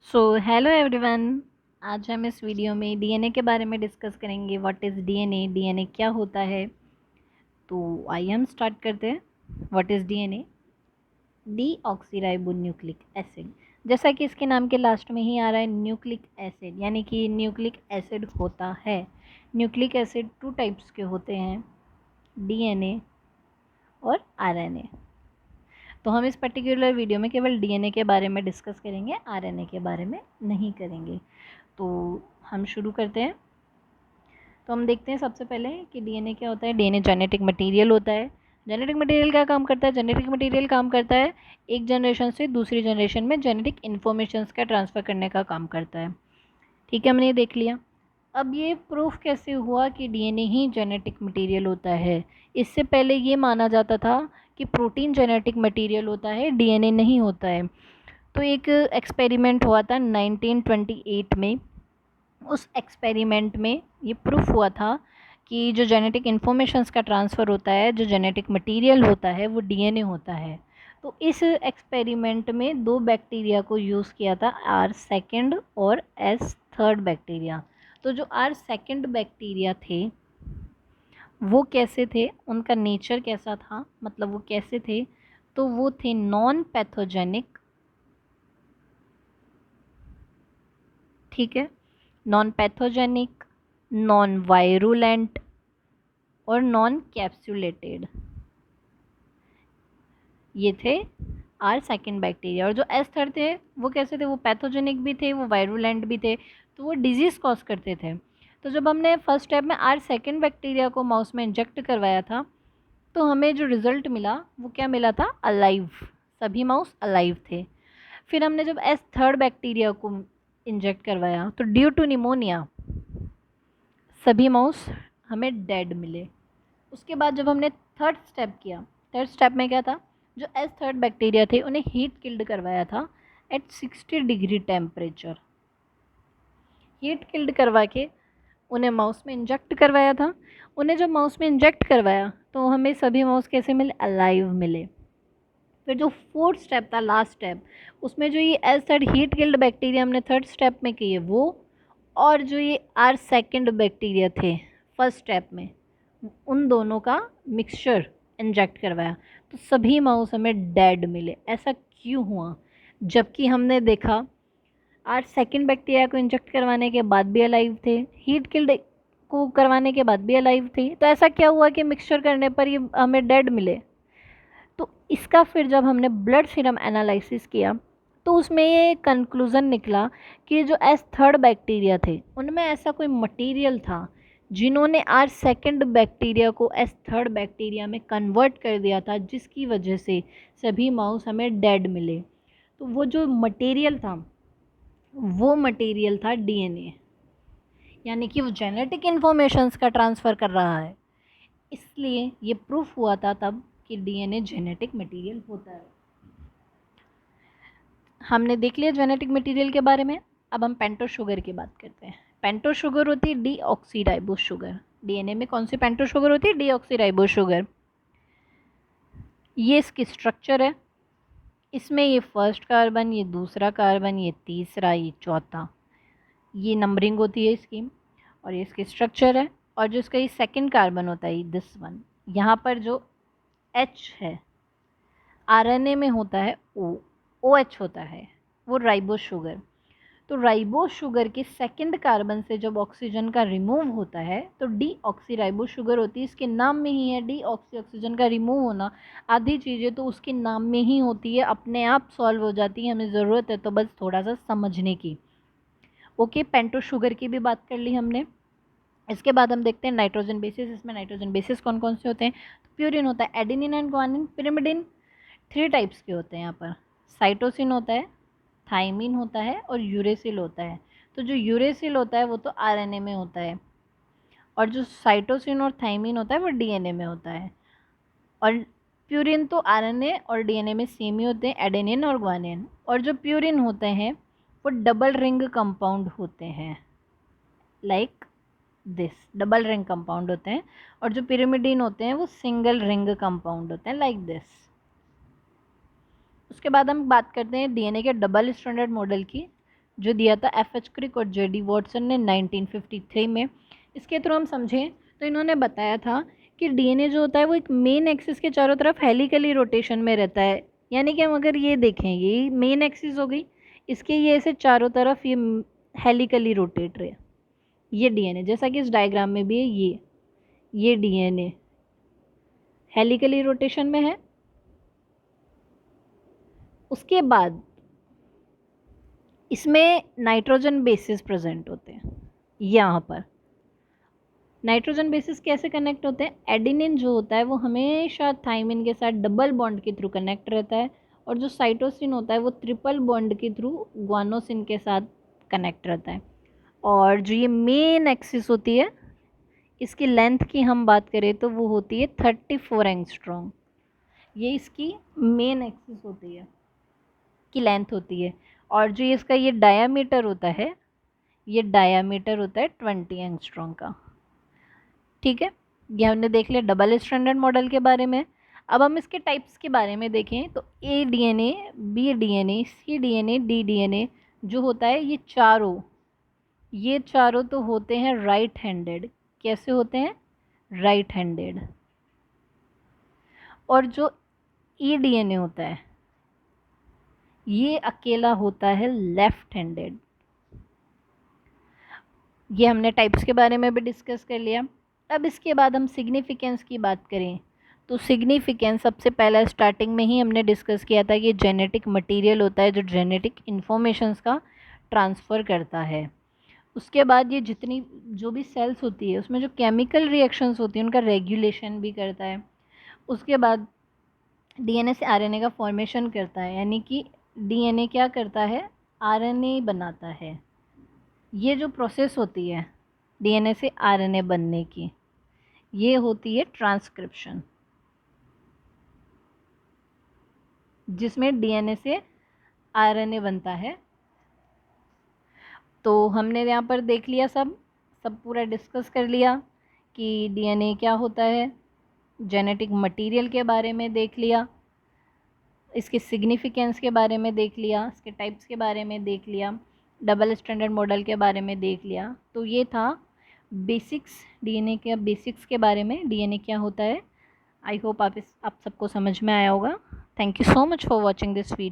Hello everyone. आज हम इस वीडियो में डीएनए के बारे में डिस्कस करेंगे। व्हाट इज़ डीएनए, डीएनए क्या होता है। तो आइए हम स्टार्ट करते हैं। What is DNA? Deoxyribo nucleic acid. जैसा कि इसके नाम के लास्ट में ही आ रहा है न्यूक्लिक एसिड, यानी कि न्यूक्लिक एसिड होता है। न्यूक्लिक एसिड टू टाइप्स के होते हैं, डीएनए और आरएनए। तो हम इस पर्टिकुलर वीडियो में केवल डीएनए के बारे में डिस्कस करेंगे, आरएनए के बारे में नहीं करेंगे। तो हम शुरू करते हैं। तो हम देखते हैं सबसे पहले कि डीएनए क्या होता है। डीएनए जेनेटिक मटेरियल होता है। जेनेटिक मटेरियल क्या काम करता है? जेनेटिक मटेरियल काम करता है एक जनरेशन से दूसरी जनरेशन में जेनेटिक इन्फॉर्मेशंस का ट्रांसफ़र करने का काम करता है। ठीक है, हमने ये देख लिया। अब ये प्रूफ कैसे हुआ कि डीएनए ही जेनेटिक मटेरियल होता है? इससे पहले ये माना जाता था कि प्रोटीन जेनेटिक मटेरियल होता है, डीएनए नहीं होता है। तो एक एक्सपेरिमेंट हुआ था 1928 में। उस एक्सपेरिमेंट में ये प्रूफ हुआ था कि जो जेनेटिक इन्फॉर्मेशंस का ट्रांसफ़र होता है, जो जेनेटिक मटेरियल होता है, वो डीएनए होता है। तो इस एक्सपेरिमेंट में दो बैक्टीरिया को यूज़ किया था, आर सेकेंड और एस थर्ड बैक्टीरिया। तो जो आर सेकेंड बैक्टीरिया थे वो कैसे थे, उनका नेचर कैसा था, मतलब वो कैसे थे? तो वो थे नॉन पैथोजेनिक। ठीक है, नॉन पैथोजेनिक, नॉन वायरुलेंट और नॉन कैप्सुलेटेड। ये थे आर सेकेंड बैक्टीरिया। और जो एस थर्ड थे वो कैसे थे? वो पैथोजेनिक भी थे, वो वायरुलेंट भी थे, तो वो डिजीज़ कॉज करते थे। तो जब हमने फर्स्ट स्टेप में आर सेकेंड बैक्टीरिया को माउस में इंजेक्ट करवाया था तो हमें जो रिज़ल्ट मिला वो क्या मिला था? अलाइव। सभी माउस अलाइव थे। फिर हमने जब एस थर्ड बैक्टीरिया को इंजेक्ट करवाया तो ड्यू टू निमोनिया सभी माउस हमें डेड मिले। उसके बाद जब हमने थर्ड स्टेप किया, थर्ड स्टेप में क्या था? जो एस थर्ड बैक्टीरिया थे उन्हें हीट किल्ड करवाया था at 60 degree temperature. Heat killed करवा के उन्हें माउस में इंजेक्ट करवाया था। उन्हें जब माउस में इंजेक्ट करवाया तो हमें सभी माउस कैसे मिले? अलाइव मिले। फिर जो फोर्थ स्टेप था, लास्ट स्टेप, उसमें जो ये S third heat killed bacteria हमने थर्ड स्टेप में किए वो, और जो ये आर सेकेंड बैक्टीरिया थे फर्स्ट स्टेप में, उन दोनों का मिक्सचर इंजेक्ट करवाया तो सभी माउस हमें डेड मिले। ऐसा क्यों हुआ? जबकि हमने देखा आर सेकेंड बैक्टीरिया को इंजेक्ट करवाने के बाद भी अलाइव थे, हीट किल्ड को करवाने के बाद भी अलाइव थे, तो ऐसा क्या हुआ कि मिक्सचर करने पर ये हमें डेड मिले? तो इसका फिर जब हमने ब्लड सीरम एनालिसिस किया तो उसमें ये कंक्लूज़न निकला कि जो एस थर्ड बैक्टीरिया थे उनमें ऐसा कोई मटेरियल था जिन्होंने आर सेकेंड बैक्टीरिया को एस थर्ड बैक्टीरिया में कन्वर्ट कर दिया था, जिसकी वजह से सभी माउस हमें डेड मिले। तो वो जो मटेरियल था वो मटेरियल था डीएनए, यानी कि वो जेनेटिक इन्फॉर्मेशंस का ट्रांसफ़र कर रहा है। इसलिए ये प्रूफ हुआ था तब कि डीएनए जेनेटिक मटेरियल होता है। हमने देख लिया जेनेटिक मटेरियल के बारे में। अब हम पेंटोस शुगर की बात करते हैं। पेंटोस शुगर होती है डीऑक्सीराइबोस शुगर। डीएनए में कौन सी पेंटोस शुगर होती है? Deoxyribose sugar. ये इसकी स्ट्रक्चर है। इसमें ये फर्स्ट कार्बन, ये दूसरा कार्बन, ये तीसरा, ये चौथा, ये नंबरिंग होती है इसकी, और ये इसकी स्ट्रक्चर है। और जो इसका ये सेकेंड कार्बन होता है, दिस वन, यहाँ पर जो एच है आरएनए में होता है ओ, ओ एच होता है, वो राइबोस शुगर। तो राइबोस शुगर के सेकंड कार्बन से जब ऑक्सीजन का रिमूव होता है तो डीऑक्सीराइबोस शुगर होती है। इसके नाम में ही है डीऑक्सी, ऑक्सीजन का रिमूव होना। आधी चीज़ें तो उसके नाम में ही होती है, अपने आप सॉल्व हो जाती है, हमें ज़रूरत है तो बस थोड़ा सा समझने की। ओके, पेंटोस शुगर की भी बात कर ली हमने। इसके बाद हम देखते हैं नाइट्रोजन बेसिस। इसमें नाइट्रोजन बेसिस कौन कौन से होते हैं? तो प्यूरिन होता है, adenine and guanine, pyrimidine. Three types के होते हैं यहाँ पर। साइटोसिन होता है, थाइमिन होता है और यूरेसिल होता है। तो जो यूरेसिल होता है वो तो आरएनए में होता है, और जो साइटोसिन और थाइमिन होता है वो डीएनए में होता है। और प्यूरिन तो आरएनए और डीएनए में सेम ही होते हैं, एडेनिन और ग्वानिन। और जो प्यूरिन होते हैं वो डबल रिंग कंपाउंड होते हैं, like this, double ring compound होते हैं। और जो पिरिमिडिन होते हैं वो सिंगल रिंग कंपाउंड होते हैं, लाइक दिस। उसके बाद हम बात करते हैं डीएनए के डबल स्ट्रैंडेड मॉडल की। जो दिया था एफ.एच. क्रिक और जे.डी. वॉटसन ने 1953 में। इसके थ्रू हम समझें तो इन्होंने बताया था कि डीएनए जो होता है वो एक मेन एक्सिस के चारों तरफ हेलिकली रोटेशन में रहता है। यानी कि हम अगर ये देखें, ये मेन एक्सिस हो गई, इसके ये ऐसे चारों तरफ ये हेलिकली रोटेट रहे, ये डीएनए, जैसा कि इस डायग्राम में भी है, ये डीएनए हेलिकली रोटेशन में है। उसके बाद इसमें नाइट्रोजन बेसिस प्रेजेंट होते हैं। यहाँ पर नाइट्रोजन बेसिस कैसे कनेक्ट होते हैं? एडेनिन जो होता है वो हमेशा थाइमिन के साथ डबल बॉन्ड के थ्रू कनेक्ट रहता है, और जो साइटोसिन होता है वो ट्रिपल बॉन्ड के थ्रू ग्वानोसिन के साथ कनेक्ट रहता है। और जो ये मेन एक्सिस होती है, इसकी लेंथ की हम बात करें तो वो होती है 34 एंगस्ट्रॉम। ये इसकी मेन एक्सिस होती है, की लेंथ होती है। और जो इसका ये डायामीटर होता है, ये डायामीटर होता है 20 एंगस्ट्रॉम का। ठीक है, ये हमने देख लिया डबल स्ट्रैंडेड मॉडल के बारे में। अब हम इसके टाइप्स के बारे में देखें तो ए डीएनए, बी डीएनए, सी डीएनए, डी डीएनए जो होता है, ये चारों तो होते हैं राइट हैंडेड। कैसे होते हैं? Right handed. और जो ई डीएनए होता है ये अकेला होता है लेफ्ट हैंडेड। ये हमने टाइप्स के बारे में भी डिस्कस कर लिया। अब इसके बाद हम सिग्निफिकेंस की बात करें तो सिग्निफिकेंस सबसे पहला स्टार्टिंग में ही हमने डिस्कस किया था कि जेनेटिक मटेरियल होता है जो जेनेटिक इन्फॉर्मेशंस का ट्रांसफ़र करता है। उसके बाद ये जितनी जो भी सेल्स होती है उसमें जो केमिकल रिएक्शंस होती हैं उनका रेगुलेशन भी करता है। उसके बाद डीएनए से आरएनए का फॉर्मेशन करता है, यानी कि डीएनए क्या करता है? आरएनए बनाता है। ये जो प्रोसेस होती है डीएनए से आरएनए बनने की, ये होती है ट्रांसक्रिप्शन, जिसमें डीएनए से आरएनए बनता है। तो हमने यहाँ पर देख लिया, सब पूरा डिस्कस कर लिया कि डीएनए क्या होता है, जेनेटिक मटेरियल के बारे में देख लिया, इसके सिग्निफिकेंस के बारे में देख लिया, इसके टाइप्स के बारे में देख लिया, डबल स्टैंडर्ड मॉडल के बारे में देख लिया। तो ये था बेसिक्स, डीएनए के बेसिक्स के बारे में, डीएनए क्या होता है। आई होप आप सबको समझ में आया होगा। Thank you so much for watching this video.